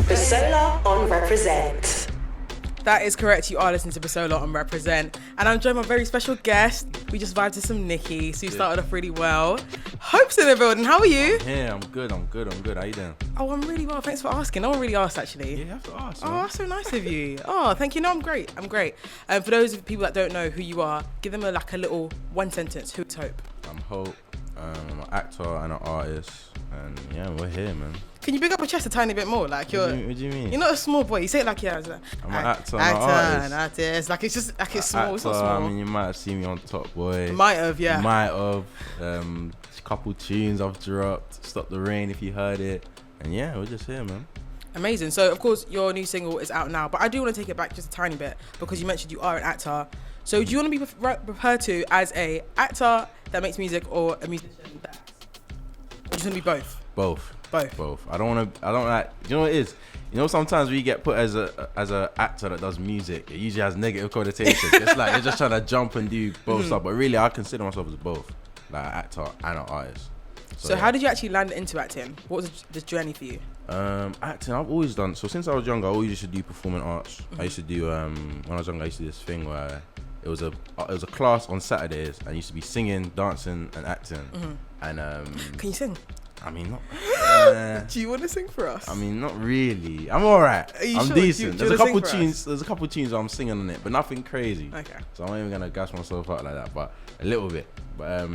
Basola on Represent. That is correct. You are listening to Basola on Represent. And I'm joined by a very special guest. We just vibed to some Nikki. So you started off really well. Hope's in the building. How are you? Yeah, I'm good. How you doing? Oh, I'm really well. Thanks for asking. No one really asked, actually. Yeah, you have to ask. Oh, that's so nice of you. Oh, thank you. No, I'm great. For those of people that don't know who you are, give them a little one sentence. Who's Hope? I'm Hope. I'm an actor and an artist. And yeah, we're here, man. Can you big up your chest a tiny bit more? Like what do you mean? You're not a small boy. You say it like you're I'm an actor and an artist. Like it's just like it's small. It's not small. I mean, you might have seen me on Top Boy. Might have, yeah. Couple tunes I've dropped. Stop the Rain if you heard it. And yeah, we're just here, man. Amazing. So of course your new single is out now, but I do want to take it back just a tiny bit because you mentioned you are an actor. So do you want to be referred to as a actor that makes music or a musician that? Or just want to be both? Both. I don't like. You know what it is? You know, sometimes we get put as a actor that does music, it usually has negative connotations. It's like you're just trying to jump and do both stuff. But really, I consider myself as both, like an actor and an artist. So how did you actually land into acting? What was the journey for you? Acting, I've always done. So since I was younger, I always used to do performing arts. I used to do when I was younger, I used to do this thing where it was a class on Saturdays, and I used to be singing, dancing, and acting. And can you sing? I mean, not. Do you want to sing for us? I mean, not really. I'm alright. I'm sure? decent. Do There's a couple tunes where I'm singing on it, but nothing crazy. Okay. So I'm not even gonna gas myself out like that, but a little bit. But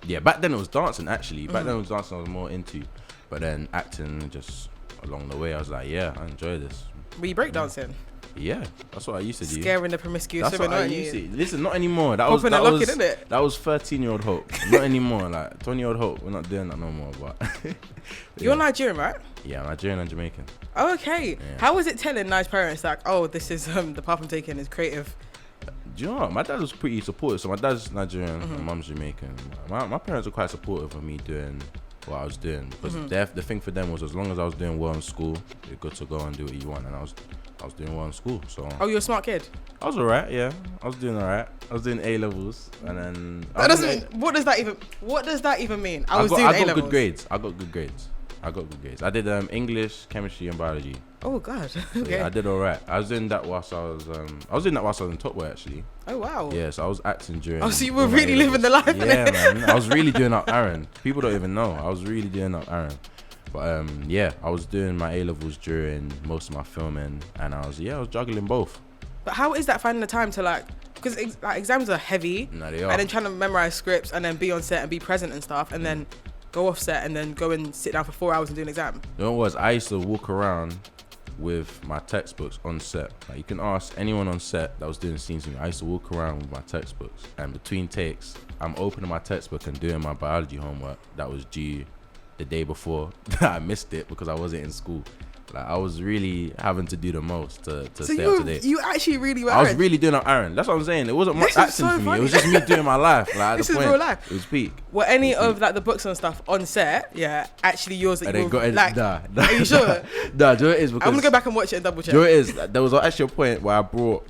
yeah, back then it was dancing actually. Back then it was dancing I was more into, but then acting just along the way. I was like, yeah, I enjoy this. Were you breakdancing? Yeah, that's what I used to do. Scaring the promiscuous women, what I used to. Listen, not anymore. That was 13-year-old Hope. Not anymore. Like 20-year-old Hope. We're not doing that no more. But you're Nigerian, right? Yeah, I'm Nigerian and Jamaican. Oh, okay. Yeah. How was it telling nice parents like, oh, this is the path I'm taking is creative? Do you know what? My dad was pretty supportive. So my dad's Nigerian, my mum's Jamaican. My parents were quite supportive of me doing what I was doing because the thing for them was as long as I was doing well in school, you're good to go and do what you want. And I was doing well in school, so. Oh, you're a smart kid. I was alright, yeah. I was doing alright. I was doing A levels, and then. What does that even mean? I got good grades. I got good grades. I did English, chemistry, and biology. Oh God. Okay. So, yeah, I did alright. I was doing that whilst I was in Top Boy actually. Oh wow. Yeah, so I was acting during. Oh, so you were really living the life. Yeah, man. I was really doing up Aaron. People don't even know. I was really doing up Aaron. But yeah, I was doing my A levels during most of my filming, and I was juggling both. But how is that finding the time to because exams are heavy, no, they are. And then trying to memorize scripts and then be on set and be present and stuff, and then go off set and then go and sit down for 4 hours and do an exam. You know what it was? I used to walk around with my textbooks on set. Like you can ask anyone on set that was doing scenes with me. I used to walk around with my textbooks, and between takes, I'm opening my textbook and doing my biology homework that was due the day before. I missed it because I wasn't in school. Like I was really having to do the most to stay up to date. You actually really were. I was really doing up Aaron. That's what I'm saying. It wasn't much acting for me. It was just me doing my life. Like at this the is point, real life. It was peak. Were any of the books and stuff on set? Yeah, actually yours that you were Nah. Are you sure? Nah, do you know what it is? Because I'm gonna go back and watch it and double check. Do you know what it is? There was actually a point where I brought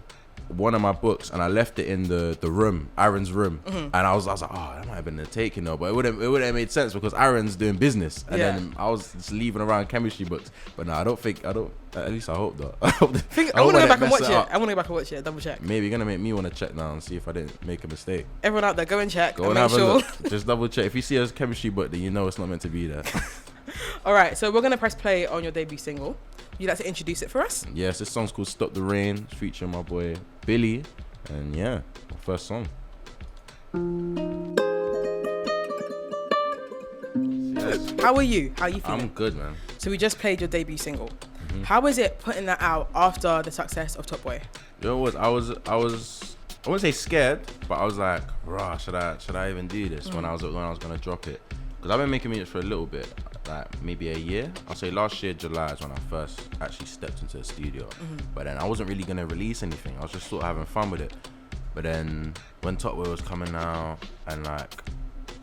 one of my books and I left it in the room, Aaron's room, and I was like, oh, that might have been a take, but it wouldn't have made sense because Aaron's doing business, and then I was just leaving around chemistry books. But no, I don't. At least I hope though. I want to go back and watch it. I want to go back and watch it, double check. Maybe you're gonna make me want to check now and see if I didn't make a mistake. Everyone out there, go and check. Go and make have sure. a look. Just double check. If you see a chemistry book, then you know it's not meant to be there. All right, so we're gonna press play on your debut single. You'd like to introduce it for us? Yes, this song's called "Stop the Rain," featuring my boy Billy. And yeah, my first song. Yes. How are you? How are you feeling? I'm good, man. So we just played your debut single. How is it putting that out after the success of Top Boy? You know what? I wouldn't say scared, but I was like, rah, should I even do this when I was gonna drop it? Because I've been making music for a little bit, like maybe a year. I'll say last year, July is when I first actually stepped into the studio. But then I wasn't really gonna release anything. I was just sort of having fun with it. But then when Top Boy was coming out, and like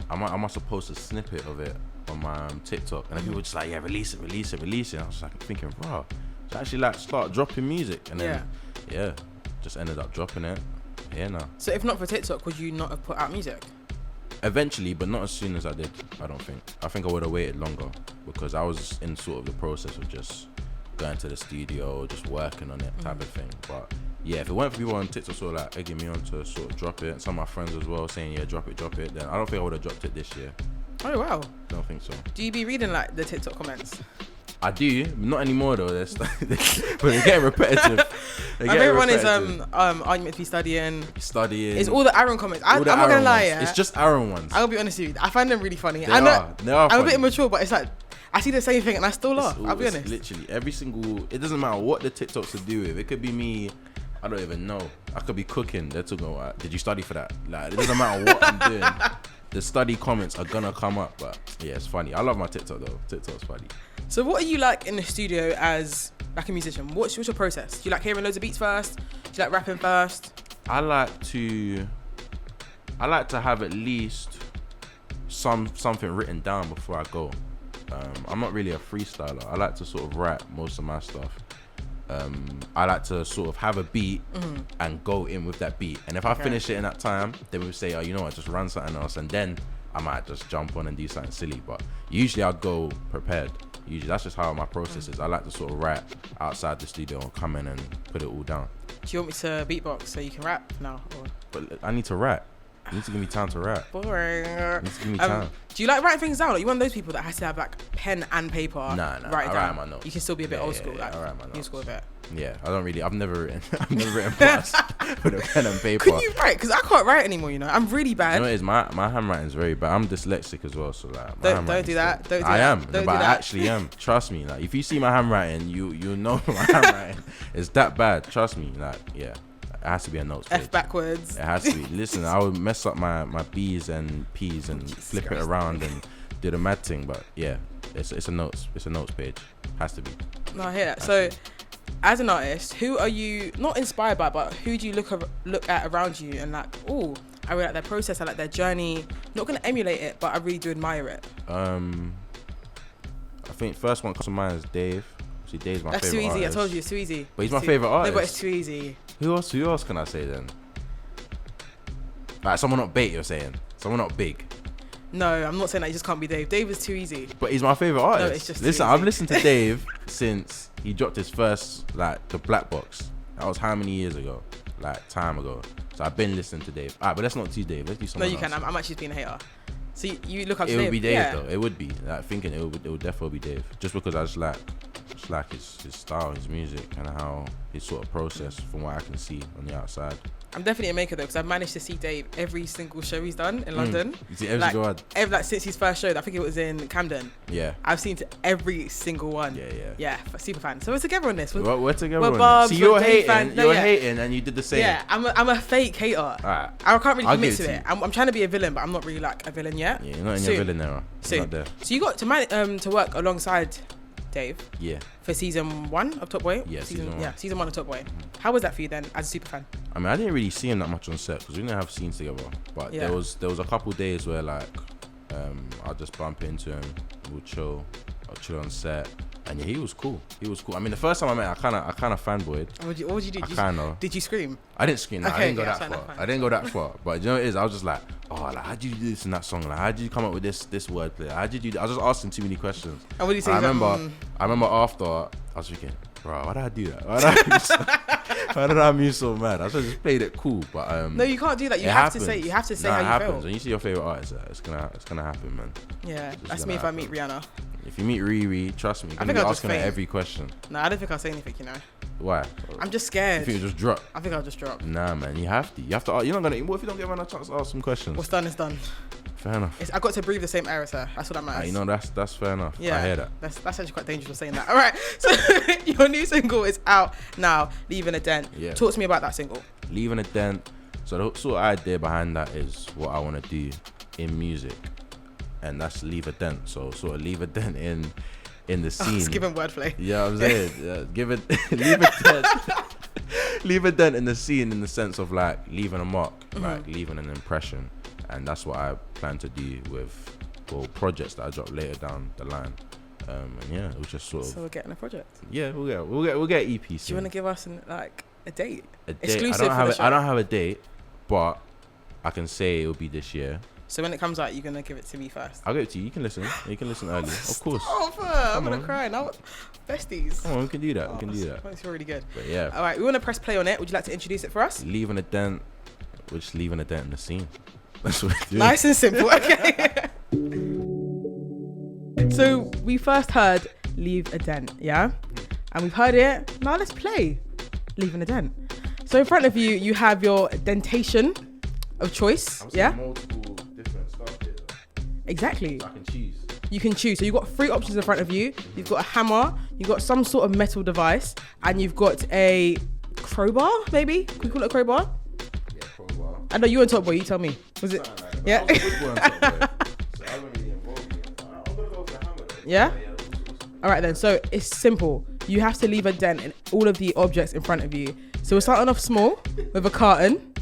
I must have posted a snippet of it on my TikTok, and then people were just like, yeah, release it. And I was like thinking, bro, to actually like start dropping music, and then just ended up dropping it. Here now. So if not for TikTok, would you not have put out music? Eventually, but not as soon as I did. I don't think. I think I would have waited longer because I was in sort of the process of just going to the studio, just working on it type of thing. But yeah, if it weren't for people on TikTok sort of like egging me on to sort of drop it, and some of my friends as well saying, yeah, drop it, then I don't think I would have dropped it this year. Oh wow. Don't think so. Do you be reading like the TikTok comments? I do, not anymore though. But they're getting repetitive. My favorite one is argument to be studying. It's all the Aaron comments. I'm not gonna lie, yeah. It's just Aaron ones. I'll be honest with you. I find them really funny. They are I'm funny. a bit immature, but it's like I see the same thing and I still laugh. I'll be honest. Literally every single. It doesn't matter what the TikToks to do with. It could be me. I don't even know. I could be cooking. They're talking about, did you study for that? Like, it doesn't matter what I'm doing. The study comments are gonna come up. But yeah, it's funny. I love my TikTok though. TikTok's funny. So what are you like in the studio as like a musician? What's your process? Do you like hearing loads of beats first? Do you like rapping first? I like to have at least something written down before I go. I'm not really a freestyler. I like to sort of write most of my stuff. I like to sort of have a beat and go in with that beat. And if I finish it in that time, then we say, oh, you know what, just run something else. And then I might just jump on and do something silly. But usually I'll go prepared. Usually that's just how my process is. I like to sort of write outside the studio and come in and put it all down. Do you want me to beatbox so you can rap now? Or? But I need to rap. You need to give me time to rap. Boring. You need to give me time. Do you like writing things down? Are you one of those people that has to have like pen and paper? Nah, write I down? write my notes. You can still be a bit old school. Yeah, I write my notes. New school a bit. Yeah, I've never written past with a pen and paper. Could you write? Because I can't write anymore, you know. I'm really bad. You know what it is? My handwriting is very bad. I'm dyslexic as well, so like don't do that. Don't do I that. am, Don't but do I that. actually am. Trust me. Like if you see my handwriting, you know my handwriting is that bad. Trust me. Like yeah. It has to be a notes page. F backwards. It has to be. Listen, I would mess up my B's and P's and flip it around and do the mad thing. But yeah, it's a notes page. Has to be. No, I hear that. So, as an artist, who are you not inspired by, but who do you look at around you and like, oh, I really like their process, I like their journey. Not gonna emulate it, but I really do admire it. I think first one comes to mind is Dave. See, Dave's my favorite. That's too easy. Artist. I told you it's too easy. But he's my favorite artist. No, but it's too easy. Who else can I say then? Like someone not bait, you're saying? Someone not big. No, I'm not saying that. You just can't be Dave. Dave is too easy. But he's my favorite artist. No, it's just listen, too easy. I've listened to Dave since he dropped his first, like, the Black Box. That was how many years ago? Like, time ago. So I've been listening to Dave. Alright, but let's not do Dave. Let's do someone else. No, you can. I'm actually being a hater. So you look up to It Dave. would be Dave, yeah. though. It would be. Like, thinking it would definitely be Dave. Just because I just like his style, his music, and how his sort of process from what I can see on the outside. I'm definitely a maker though, because I've managed to see Dave every single show he's done in London. You see every single one? Like since his first show, I think it was in Camden. Yeah. I've seen to every single one. Yeah, super fan. So we're together on this. We're together we're on Barbs, this. So we're Dave fans. you're hating, and you did the same. Yeah, I'm a fake hater. Alright. I can't really I'll commit give it to to it. I'm trying to be a villain, but I'm not really like a villain yet. Yeah, you're not in Soon. your villain era. You're not there. So you got to work alongside Dave. Yeah. For season 1 of Top Boy. Yeah, season 1. Yeah, season 1 of Top Boy. How was that for you then, as a super fan? I mean, I didn't really see him that much on set because we didn't have scenes together. But there was a couple days where like I'll just bump into him, we'll chill on set, and yeah, he was cool. I mean, the first time I met him, I kind of fanboyed. What did you do? Did you scream? I didn't scream. No, Okay, I didn't go yeah, that fine, far. fine. I didn't go that far. But you know what it is? I was just like, oh, like how'd you do this in that song? Like how'd you come up with this wordplay? How'd you do that? I was just asking too many questions. And what did you say? I remember after I was thinking, bro, why did I do that? Why did I move so mad? I should have just played it cool, but no, you can't do that. You have to say how it you happens. feel. When you see your favorite artist, it's gonna happen, man. Yeah, It's that's gonna me if I happen. meet Rihanna. If you meet Riri, trust me, you're I gonna think be I'll just asking her faint. every question. No, I don't think I'll say anything. You know, Why? I'm just You scared. think you just drop? I think I'll just drop. Nah, man, you have to. You're not gonna. What if you don't give her a chance to ask some questions? What's done is done. Fair enough. I got to breathe the same air as her. That's what that matters. You know, that's fair enough. Yeah, I hear that. That's actually quite dangerous saying that. All right, so your new single is out now, Leaving a Dent. Yeah. Talk to me about that single. Leaving a dent. So the sort of idea behind that is what I want to do in music, and that's leave a dent. So sort of leave a dent in the scene. Just giving wordplay. Yeah, I'm saying, leave a dent. Leave a dent in the scene in the sense of like leaving a mark, like leaving an impression, and that's what I plan to do with projects that I drop later down the line. And yeah, it was just sort of. So we're getting a project. Yeah, we'll get EP soon. Do you want to give us a date? A date. Exclusive I don't for the show. I don't have a date, but I can say it will be this year. So when it comes out, you're gonna give it to me first. I'll give it to you. You can listen. You can listen early, of course. Oh, I'm gonna cry now. Besties. Come on, we can do that. We can do that. That's really good. But yeah. All right, we want to press play on it. Would you like to introduce it for us? Leaving a dent. We're just leaving a dent in the scene. That's what we do. Nice and simple. Okay. So we first heard "Leave a Dent," yeah, and we've heard it. Now let's play "Leaving a Dent." So in front of you, you have your dentation of choice. Yeah. Multiple different stuff here. Exactly. I can choose. You can choose. So you've got 3 options in front of you. You've got a hammer, you've got some sort of metal device, and you've got a crowbar, maybe? Can we call it a crowbar? Yeah, crowbar. I know you on Top Boy, you tell me. Was it? Like Yeah. I was a good boy on Top Boy, so I wasn't really involved in it. I'm gonna go for the hammer though. Yeah? All right then, so it's simple. You have to leave a dent in all of the objects in front of you. So we're starting off small with a carton.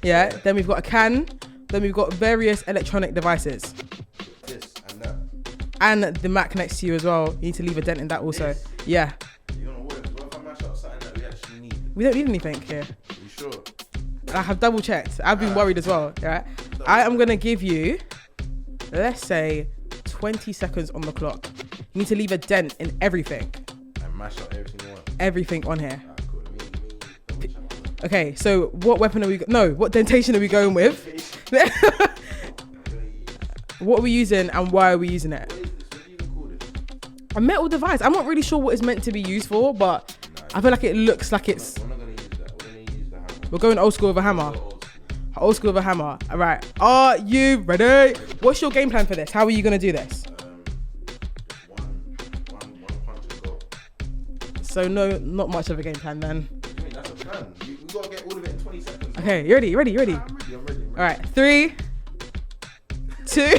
Yeah. Then we've got a can. Then we've got various electronic devices. This and that. And the Mac next to you as well. You need to leave a dent in that also. This? Yeah. You're gonna work. What if I mash up something that we actually need? We don't need anything here. You sure? I have double checked. I've been worried as well. Right. I am gonna give you, let's say, 20 seconds on the clock. You need to leave a dent in everything. And mash up everything you want. Everything on here. Alright, cool. Let me double check. Okay, so what weapon are we? What dentation are we going with? What are we using and why are we using it? What is this? What do you even call this? A metal device. I'm not really sure what it's meant to be used for, but I feel like it looks like it's. We're not gonna use that. We're gonna use the hammer. We're going old school with a hammer. Old school. Old school with a hammer. All right. Are you ready? What's your game plan for this? How are you gonna do this? One punch and go. So no, not much of a game plan then. What do you mean? That's a plan. We gotta get all of it in 20 seconds. Okay, you ready? You ready? You ready? I'm ready. All right, 3, 2.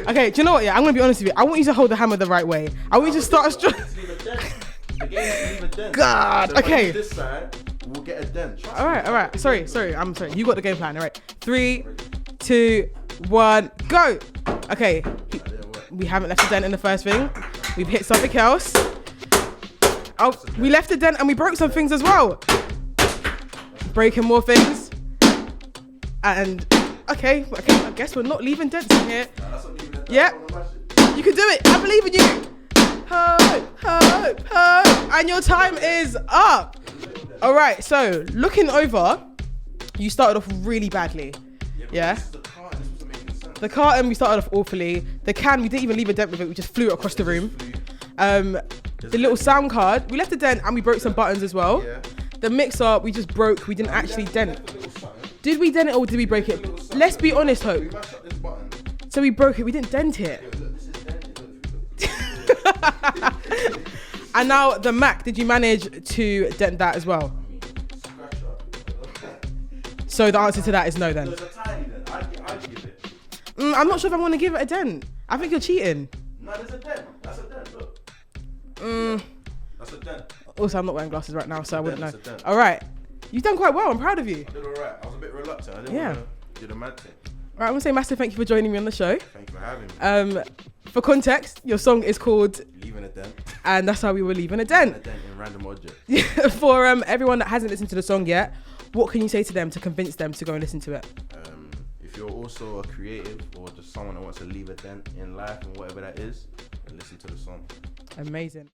Okay, do you know what? Yeah, I'm gonna be honest with you. I want you to hold the hammer the right way. I want you to start strong. The game is to leave a dent. God, So if I okay. use this side, we'll get a dent. Trust All me. right. Sorry. I'm sorry. You got the game plan. All right. 3, 2, 1, go. Okay. We haven't left a dent in the first thing. We've hit something else. Oh, we left a dent and we broke some things as well. Breaking more things. And okay. I guess we're not leaving dents in here. Nah, that's not leaving a dent. Yeah. I wanna mash it. You can do it. I believe in you. Hope. And your time is up. All right. So looking over, you started off really badly. Yeah. This is the carton. This wasn't making sense. The carton, we started off awfully. The can, we didn't even leave a dent with it. We just flew it across the room. The little sound card, we left a dent and we broke some buttons as well. Yeah. The mixer, we just broke. We didn't actually dent. Did we dent it or did we break it? Let's be honest, Hope. We mashed up this button. So we broke it. We didn't dent it. Look, this is dented. Look. And now the Mac, did you manage to dent that as well? I mean, scratch up. So the answer to that is no then. There's a tiny dent. I'd give it. I'm not sure if I want to give it a dent. I think you're cheating. No, there's a dent. That's a dent. Look. That's a dent. Also, I'm not wearing glasses right now, so I wouldn't know. It's a dent. All right. You've done quite well. I'm proud of you. I did alright. I was a bit reluctant. I didn't Yeah. want to do the mad thing. All right, I want to say massive thank you for joining me on the show. Thank you for having me. For context, your song is called Leaving a dent. And That's How We Were Leaving a A Dent. dent in random objects. For everyone that hasn't listened to the song yet, what can you say to them to convince them to go and listen to it? If you're also a creative or just someone that wants to leave a dent in life and whatever that is, then listen to the song. Amazing.